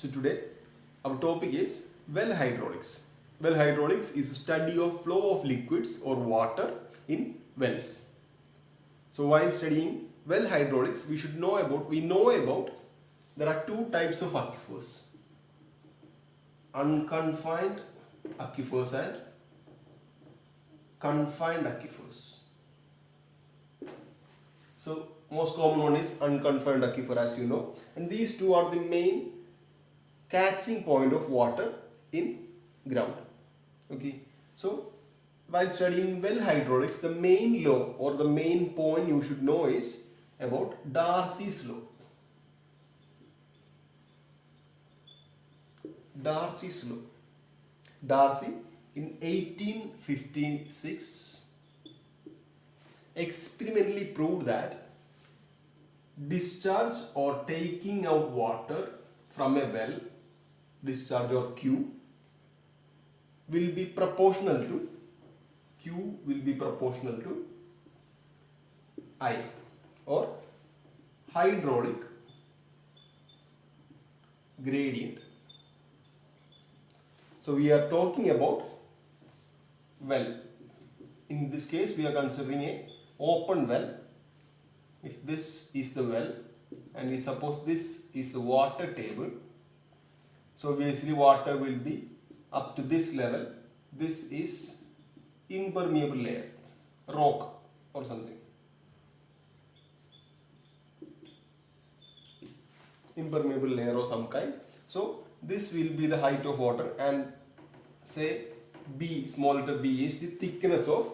So today our topic is well hydraulics. Well hydraulics is a study of flow of liquids or water in wells. So while studying well hydraulics, we know about there are two types of aquifers: unconfined aquifers and confined aquifers. So most common one is unconfined aquifer, as you know, and these two are the main catching point of water in ground. Okay, so while studying well hydraulics, the main law or the main point you should know is about Darcy's law. Darcy's law. Darcy in 1856 experimentally proved that discharge or taking out water from a well, discharge or Q, will be proportional to I, or hydraulic gradient. So we are talking about well. In this case we are considering a open well. If this is the well and we suppose this is the water table, so obviously water will be up to this level. This is impermeable layer, rock or something. Impermeable layer or some kind. So this will be the height of water, and say B, small letter b, is the thickness of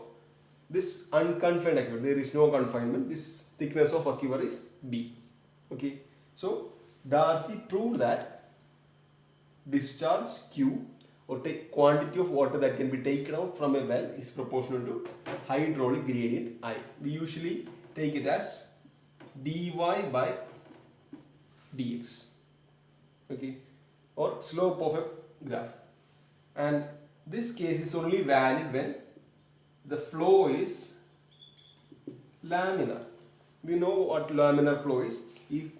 this unconfined aquifer. There is no confinement. This thickness of aquifer is B. Okay. So Darcy proved that discharge Q, or take quantity of water that can be taken out from a well, is proportional to hydraulic gradient I. We usually take it as dy by dx. Okay, or slope of a graph. And this case is only valid when the flow is laminar. We know what laminar flow is. If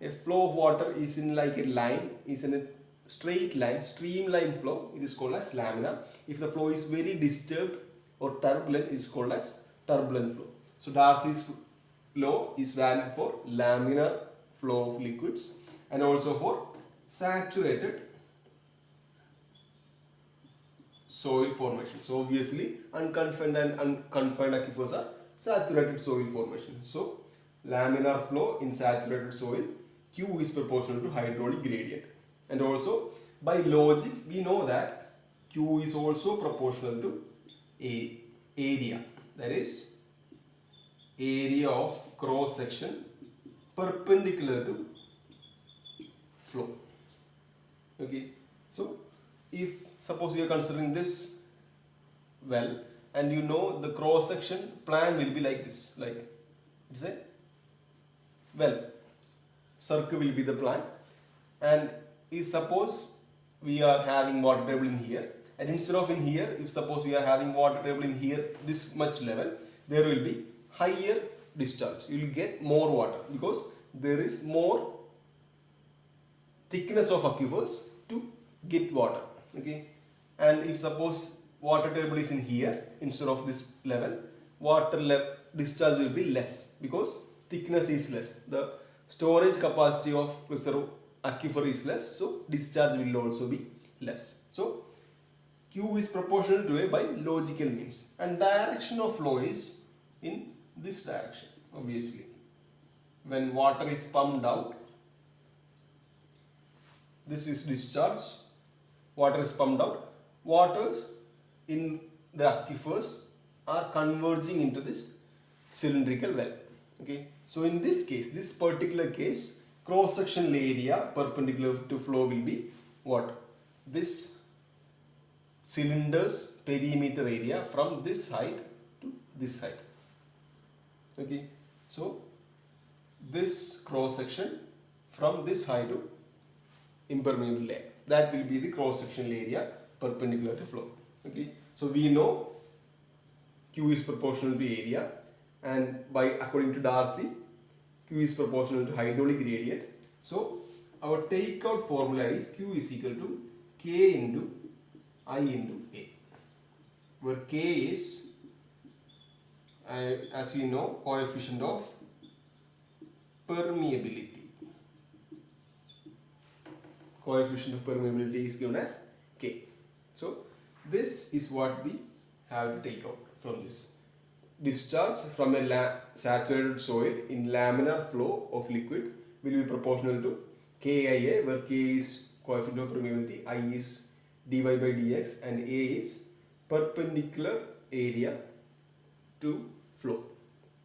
a flow of water is in like a line, is in a straight line, streamline flow, it is called as laminar. If the flow is very disturbed or turbulent, it is called as turbulent flow. So Darcy's law is valid for laminar flow of liquids and also for saturated soil formation. So obviously unconfined and confined aquifers are saturated soil formation. So laminar flow in saturated soil, Q is proportional to hydraulic gradient. And also by logic we know that Q is also proportional to area, that is area of cross section perpendicular to flow. Okay, so if suppose we are considering this well, and you know the cross section plan will be like this, like it's a well, circle will be the plan, and if suppose we are having water table in here, and instead of in here, if suppose we are having water table in here this much level, there will be higher discharge. You will get more water because there is more thickness of aquifers to get water. Okay, and if suppose water table is in here instead of this level, discharge will be less because thickness is less. The storage capacity of reserve aquifer is less, so discharge will also be less. So Q is proportional to A by logical means, and direction of flow is in this direction. Obviously, when water is pumped out, this is discharge, water is pumped out, waters in the aquifers are converging into this cylindrical well. Okay, so in this case, this particular case, cross sectional area perpendicular to flow will be what? This cylinder's perimeter area from this height to this height. Okay, so this cross section from this height to impermeable layer, that will be the cross sectional area perpendicular to flow. Okay, so we know Q is proportional to area, and by according to Darcy, Q is proportional to hydraulic gradient. So our takeout formula is Q is equal to K into I into A, where K is, as you know, coefficient of permeability. Coefficient of permeability is given as K. So this is what we have to take out from this. Discharge from a saturated soil in laminar flow of liquid will be proportional to KIA, where K is coefficient of permeability, I is dy by dx, and A is perpendicular area to flow.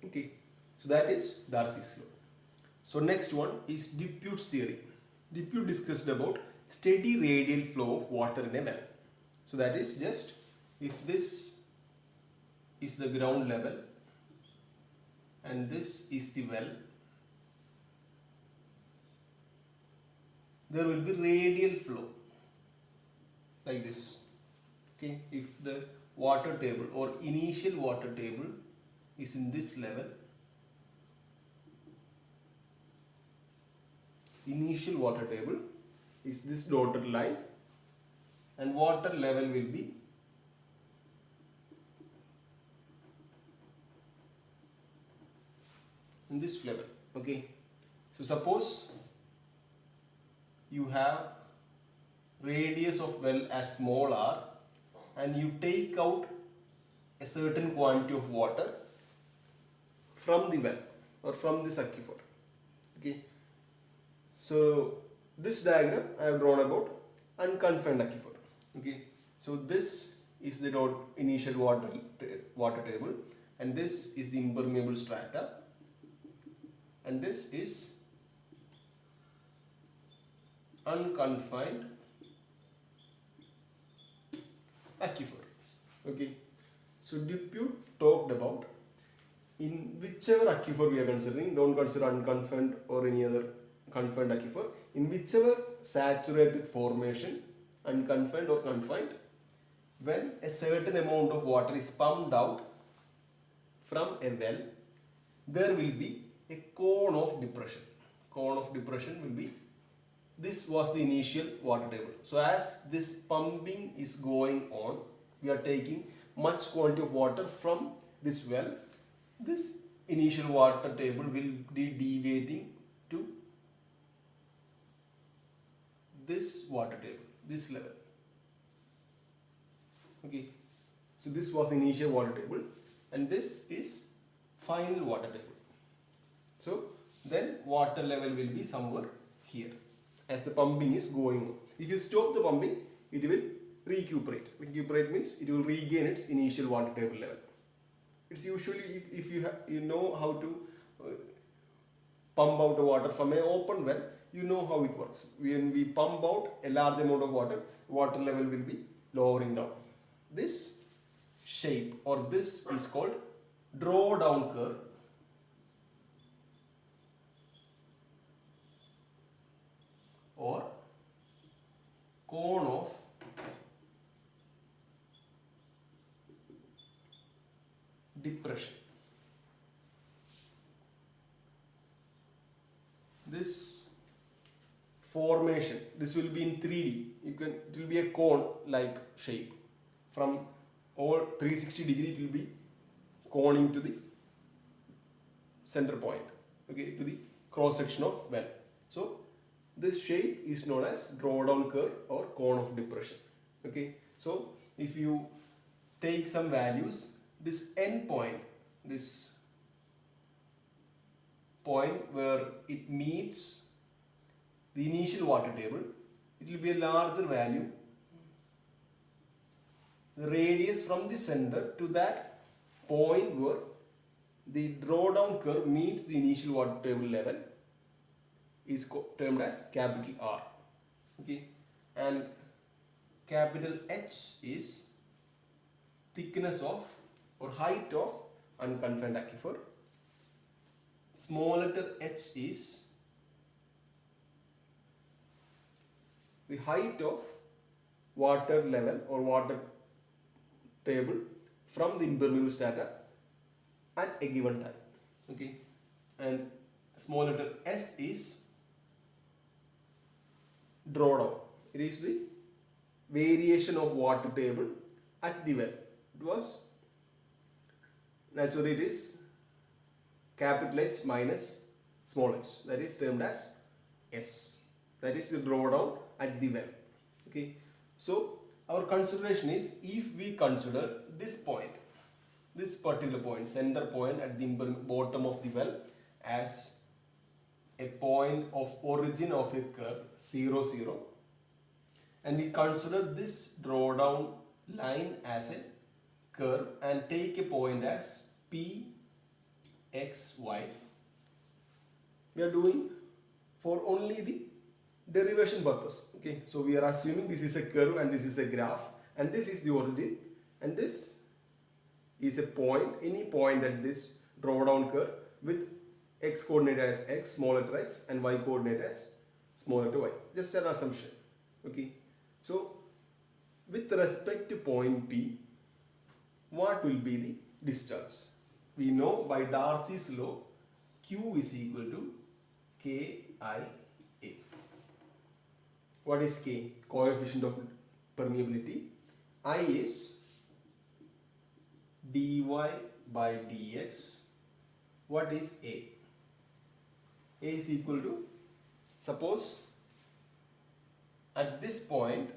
Okay, so that is Darcy's law. So next one is Dupuit's theory. Dupuit discussed about steady radial flow of water in a well. So that is just, if this is the ground level and this is the well, there will be radial flow like this. Okay, if the water table or initial water table is in this level, initial water table is this dotted line, and water level will be in this level. Okay, so suppose you have radius of well as small r, and you take out a certain quantity of water from the well or from this aquifer. Okay, so this diagram I have drawn about unconfined aquifer. Okay, so this is the initial water table, and this is the impermeable strata, and this is unconfined aquifer. Okay, so Dupuit talked about, in whichever aquifer we are considering, don't consider unconfined or any other confined aquifer, in whichever saturated formation, unconfined or confined, when a certain amount of water is pumped out from a well, there will be a cone of depression. Cone of depression will be, this was the initial water table. So as this pumping is going on, we are taking much quantity of water from this well. This initial water table will be deviating to this water table, this level. Okay, so this was initial water table, and this is final water table. So then water level will be somewhere here as the pumping is going on. If you stop the pumping, it will recuperate. Recuperate means it will regain its initial water table level. It's usually, if you know how to pump out the water from an open well, you know how it works. When we pump out a large amount of water, water level will be lowering down. This shape or this is called drawdown curve, or cone of depression. This formation, this will be in 3D. It will be a cone like shape. From all 360 degree, it will be coning to the center point. Okay, to the cross section of well. So this shape is known as drawdown curve or cone of depression. Okay, so if you take some values, this end point, this point where it meets the initial water table, it will be a larger value. The radius from the center to that point where the drawdown curve meets the initial water table level is termed as capital R. Okay, and capital H is thickness of or height of unconfined aquifer. Small letter h is the height of water level or water table from the impermeable strata at a given time. Okay, and small letter s is drawdown. It is the variation of water table at the well. It was naturally it is capital H minus small h, that is termed as S. That is the drawdown at the well. Okay. So our consideration is, if we consider this point, this particular point, center point at the bottom of the well, as a point of origin of a curve 0, 0, and we consider this drawdown line as a curve and take a point as P, X, Y. We are doing for only the derivation purpose. Okay, so we are assuming this is a curve and this is a graph, and this is the origin, and this is a point, any point at this drawdown curve with x coordinate as x, small letter x, and y coordinate as small letter y. Just an assumption. Okay, so with respect to point P, what will be the discharge? We know by Darcy's law, Q is equal to KIA. What is K? Coefficient of permeability. I is dy by dx. What is A? A is equal to, suppose at this point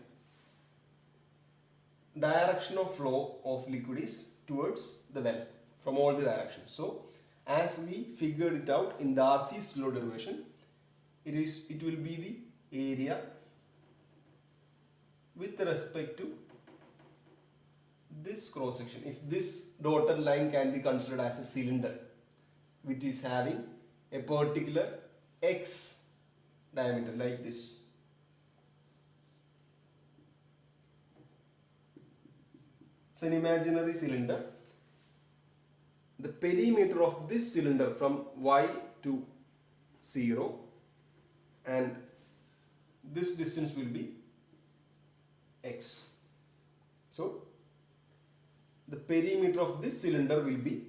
direction of flow of liquid is towards the well from all the directions. So as we figured it out in Darcy's law derivation, it will be the area with respect to this cross section. If this dotted line can be considered as a cylinder which is having a particular x diameter like this. It's an imaginary cylinder. The perimeter of this cylinder from y to 0, and this distance will be x. So the perimeter of this cylinder will be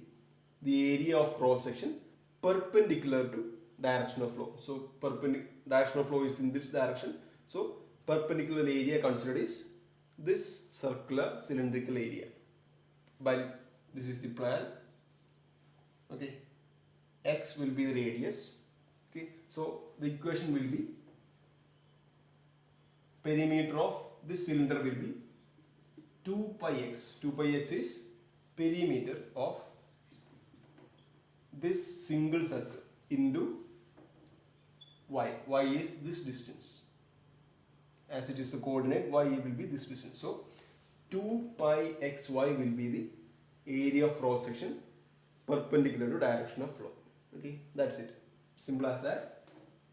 the area of cross section perpendicular to direction of flow. So direction of flow is in this direction. So perpendicular area considered is this circular cylindrical area. By this is the plan. Okay, x will be the radius. Okay, so the equation will be perimeter of this cylinder will be 2 pi x. 2 pi x is perimeter of this single circle into y. Y is this distance. As it is the coordinate, y will be this distance. So 2 pi xy will be the area of cross section perpendicular to direction of flow. Okay, that's it. Simple as that.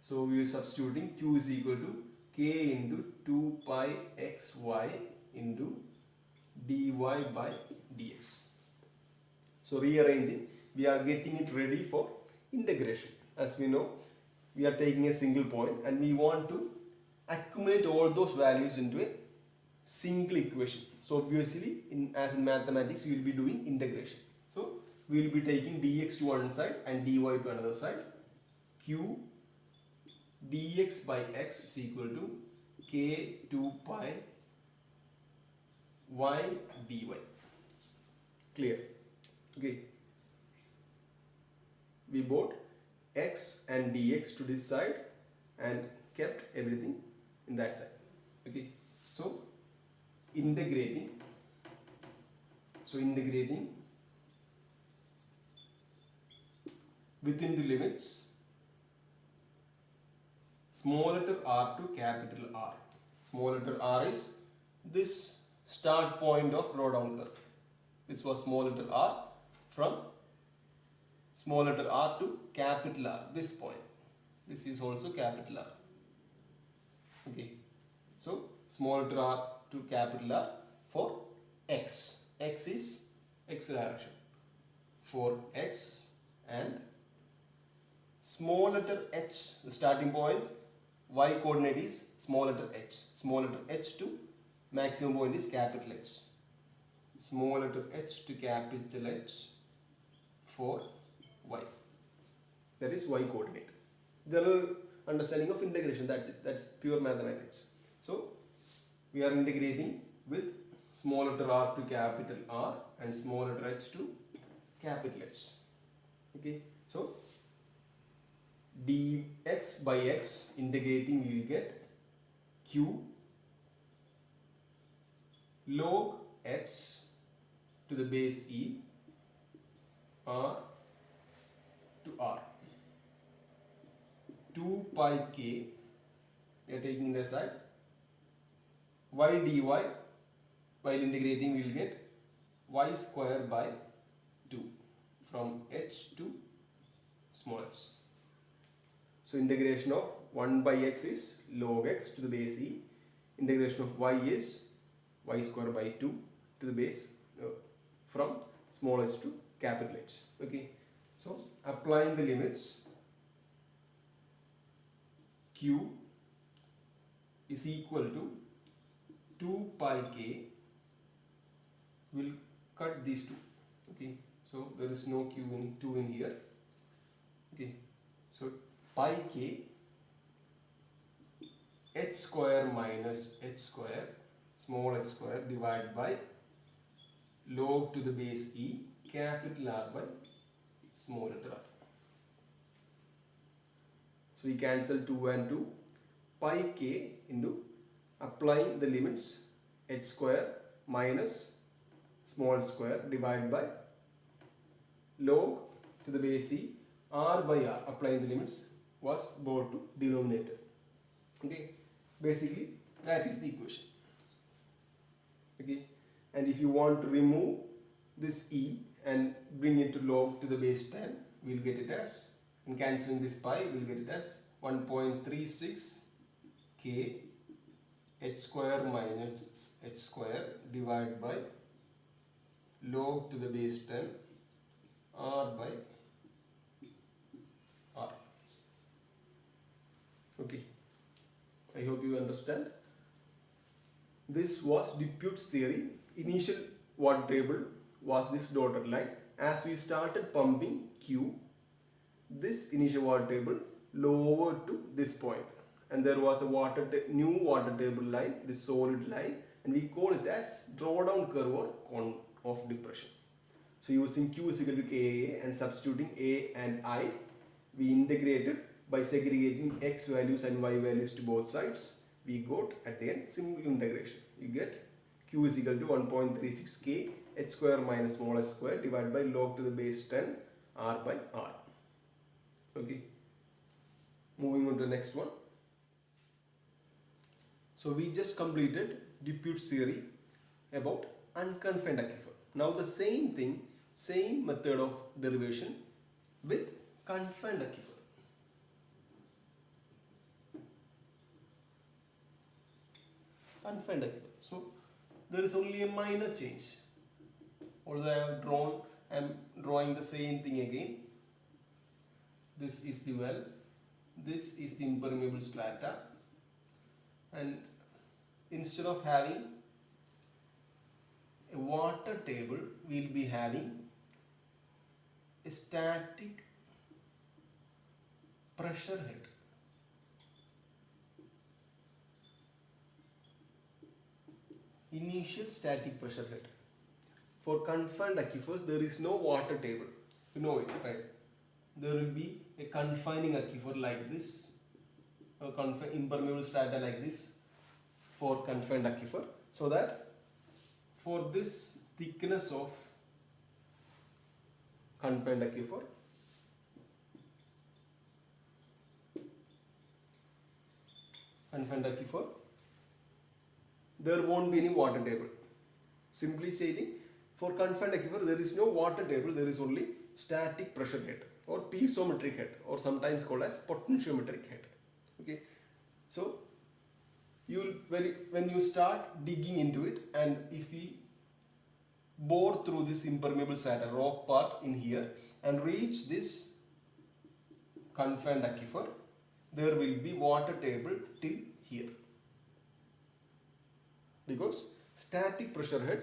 So we are substituting q is equal to k into 2 pi xy into dy by dx. So rearranging, we are getting it ready for integration. As we know, we are taking a single point and we want to accumulate all those values into a single equation. So obviously, as in mathematics, we will be doing integration. So we will be taking dx to one side and dy to another side. Q dx by x is equal to k 2 pi y dy. Clear? Okay. We brought x and dx to this side and kept everything in that side. Okay. So integrating. Within the limits, small letter r to capital R. Small letter r is this start point of drawdown curve. This was small letter r from small letter r to capital R. This point. This is also capital R. Okay. So small letter r to capital R for x. X is x direction. For x, and small letter h, the starting point, y coordinate is small letter h. Small letter h to maximum point is capital H. Small letter h to capital H for y. That is y coordinate. General understanding of integration. That's it. That's pure mathematics. So we are integrating with small letter r to capital R and small letter h to capital H. Okay. So dx by x integrating, we will get q log x to the base e r to r. 2 pi k, we are taking the side, y dy, while integrating we will get y square by 2 from h to small h. So integration of 1 by x is log x to the base e, integration of y is y square by 2 to the base from small h to capital H. Okay, so applying the limits, q is equal to 2 pi k, will cut these two. Okay, so there is no q in 2 in here. Okay, so pi k h square minus h square small h square divided by log to the base e capital R by small letter r. So we cancel 2 and 2, pi k into applying the limits h square minus small square divided by log to the base e r by r, applying the limits, was brought to denominator. Okay, basically that is the equation. Okay, and if you want to remove this e and bring it to log to the base 10, we will get it as, in cancelling this pi, we will get it as 1.36 k h square minus h square divided by log to the base 10 r by r. Okay, I hope you understand. This was Dupuit's theory. Initial water table was this dotted line. As we started pumping Q, this initial water table lowered to this point, and there was a new water table line, this solid line, and we call it as drawdown curve or cone of depression. So using Q is equal to Ka and substituting A and I, we integrated by segregating x values and y values to both sides. We got at the end simple integration. You get Q is equal to 1.36 k h square minus small h square divided by log to the base 10 r by r. Okay, moving on to the next one. So we just completed Dupuit's theory about unconfined aquifer. Now the same thing, same method of derivation with confined aquifer. Confined aquifer. So there is only a minor change. Although I am drawing the same thing again. This is the well, this is the impermeable strata, and instead of having a water table, we will be having a static pressure head. Initial static pressure head. For confined aquifers, there is no water table. You know it, right? There will be a confining aquifer like this, or impermeable strata like this for confined aquifer, so that for this thickness of confined aquifer, there won't be any water table. Simply stating, for confined aquifer there is no water table, there is only static pressure head or piezometric head, or sometimes called as potentiometric head. Okay, so when you start digging into it, and if we bore through this impermeable strata rock part in here and reach this confined aquifer, there will be water table till here, because static pressure head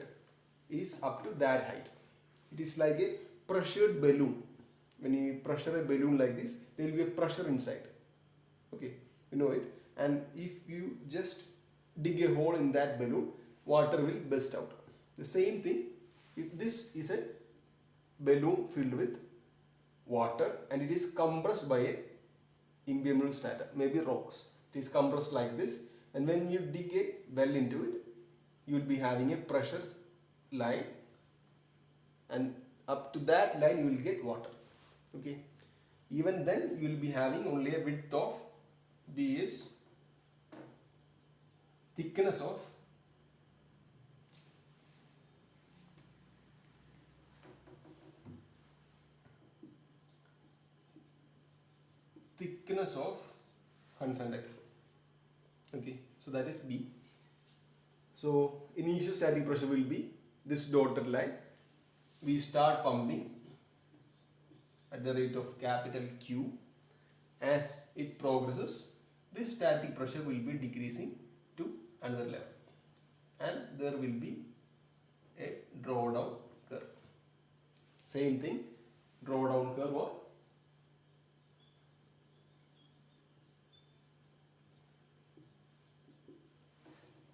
is up to that height. It is like a pressured balloon. When you pressure a balloon like this, there will be a pressure inside. Okay, you know it. And if you just dig a hole in that balloon, water will burst out. The same thing, if this is a balloon filled with water and it is compressed by a impermeable strata, maybe rocks. It is compressed like this, and when you dig a well into it, you will be having a pressure line, and up to that line you will get water. Okay, even then you will be having only a width of B is thickness of confined aquifer. Okay, so that is B. So initial static pressure will be this dotted line. We start pumping at the rate of capital Q. As it progresses, this static pressure will be decreasing to another level, and there will be a drawdown curve. Same thing, drawdown curve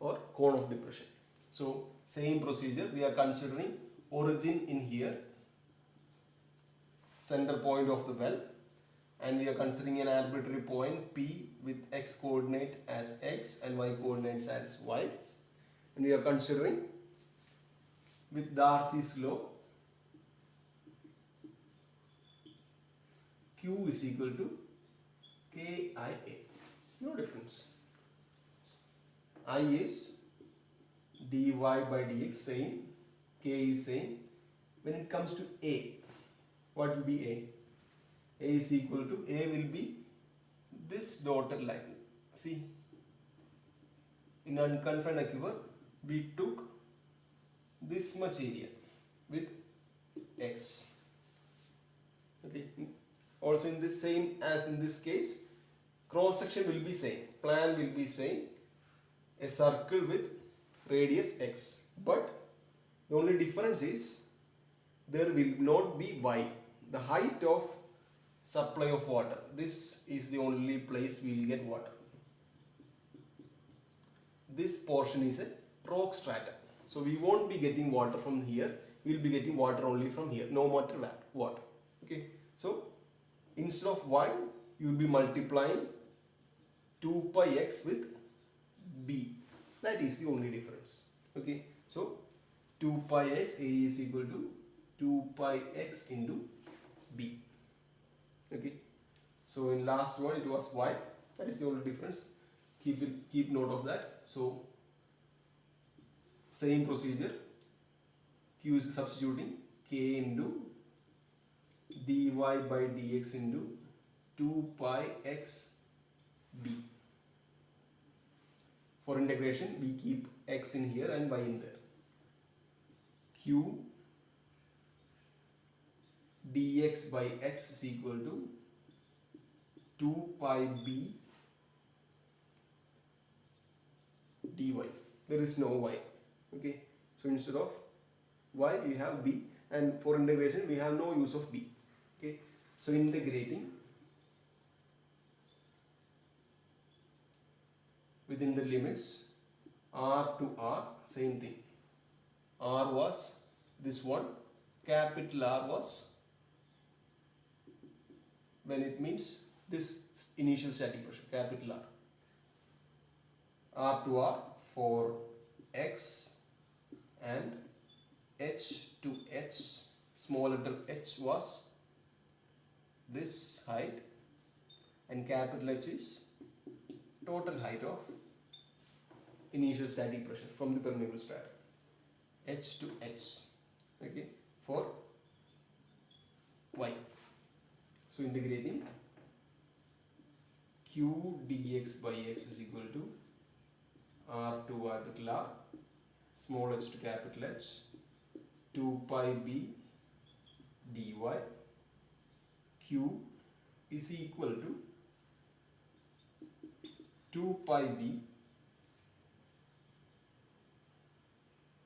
or cone of depression. So same procedure, we are considering origin in here, center point of the well, and we are considering an arbitrary point P with x coordinate as x and y coordinates as y, and we are considering with Darcy's law Q is equal to KIA. No difference. I is dy by dx, same. K is same. When it comes to A, what will be A? A is equal to, A will be this dotted line. See, in unconfined aquifer, we took this much area with x. Okay. Also in this same as in this case, cross section will be same, plan will be same, a circle with radius x, but the only difference is there will not be y, the height of supply of water. This is the only place we will get water. This portion is a rock strata, so we won't be getting water from here, we will be getting water only from here, no matter what. Okay, so instead of y, you will be multiplying 2 pi x with b. That is the only difference. Okay, so 2 pi x, A is equal to 2 pi x into b. Okay, so in last one it was y. That is the only difference. Keep note of that. So same procedure. Q is substituting k into dy by dx into 2 pi x b. For integration, we keep x in here and y in there. Q dx by x is equal to 2 pi b dy. There is no y. Okay, so instead of y we have b, and for integration we have no use of b. Okay, so integrating within the limits r to r, same thing. R was this one, capital R was when it means this initial static pressure, capital R. R to R for x, and h to h, small letter h was this height, and capital H is total height of initial static pressure from the permeable strata, h to h. Okay, for y. So integrating q dx by x is equal to r to capital R, small h to capital H, 2 pi b dy. Q is equal to 2 pi b.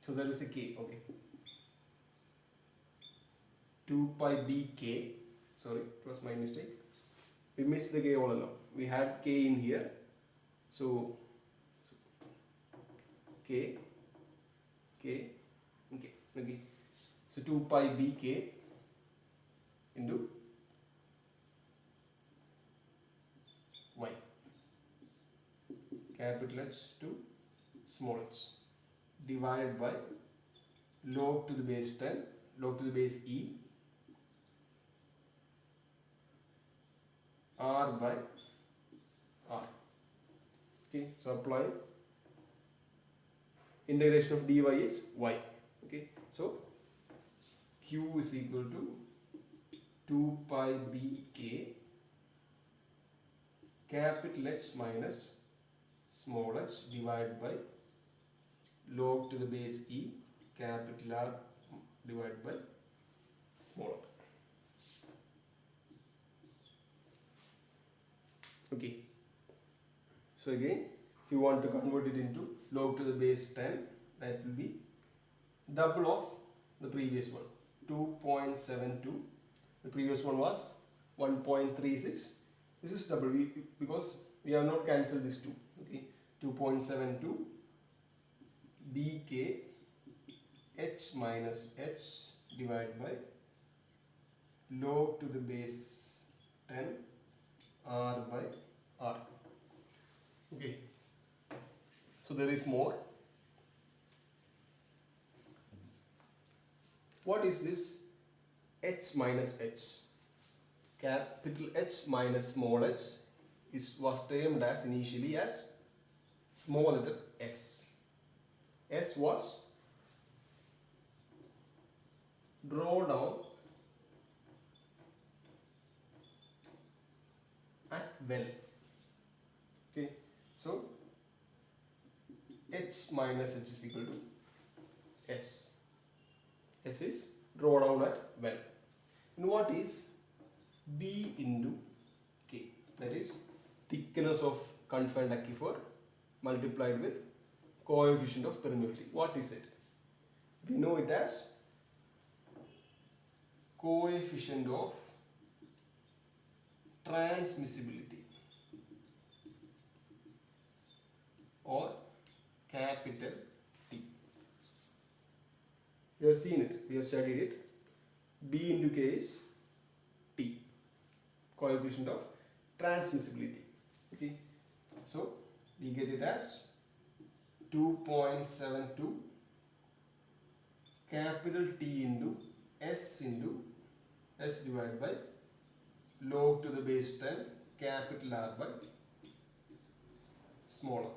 So there is a k. Okay, 2 pi b k. Sorry, it was my mistake. We missed the k all along. we had K in here. So K, okay. So 2 pi bk into y, capital H to small h, divided by log to the base 10, log to the base e, r by r. Okay, so apply integration of dy is y. Okay, so q is equal to 2 pi bk capital H minus small h divided by log to the base e capital R divided by small r. Okay, so again, if you want to convert it into log to the base 10, that will be double of the previous one, 2.72. The previous one was 1.36. This is double because we have not cancelled this 2. Okay, 2.72 bk h minus h divided by log to the base 10 r by r. Okay, so there is more. What is this h minus h? Capital H minus small h was termed as initially as small letter s. S was draw down at well. Okay, so h minus h is equal to s. S is draw down at well. And what is B into K? That is thickness of confined aquifer multiplied with coefficient of permeability. What is it? We know it as coefficient of transmissibility or capital T. We have seen it, we have studied it. B into K is T, coefficient of transmissibility. Okay, so we get it as 2.72 capital T into S divided by log to the base 10 capital R by small r.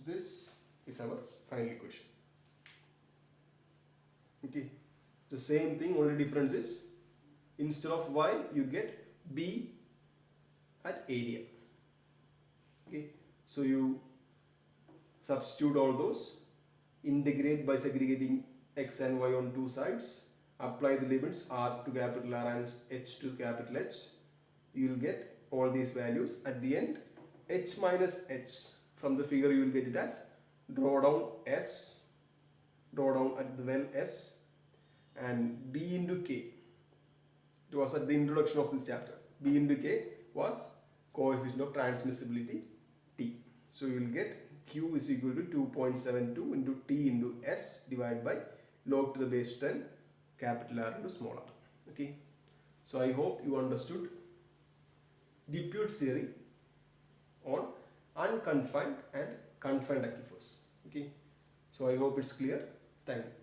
This is our final equation. Okay, the same thing, only difference is instead of y you get B at area. Okay, so you substitute all those, integrate by segregating x and y on two sides, apply the limits r to capital R and h to capital H. You will get all these values. At the end, h minus h, from the figure you will get it as draw down s, draw down at the well s, and B into K. It was at the introduction of this chapter. B into K was coefficient of transmissibility T. So you will get Q is equal to 2.72 into T into S divided by log to the base 10 capital R into small r. Okay, so I hope you understood Dupuit's theory on unconfined and confined aquifers. Okay, so I hope it's clear. Thank you.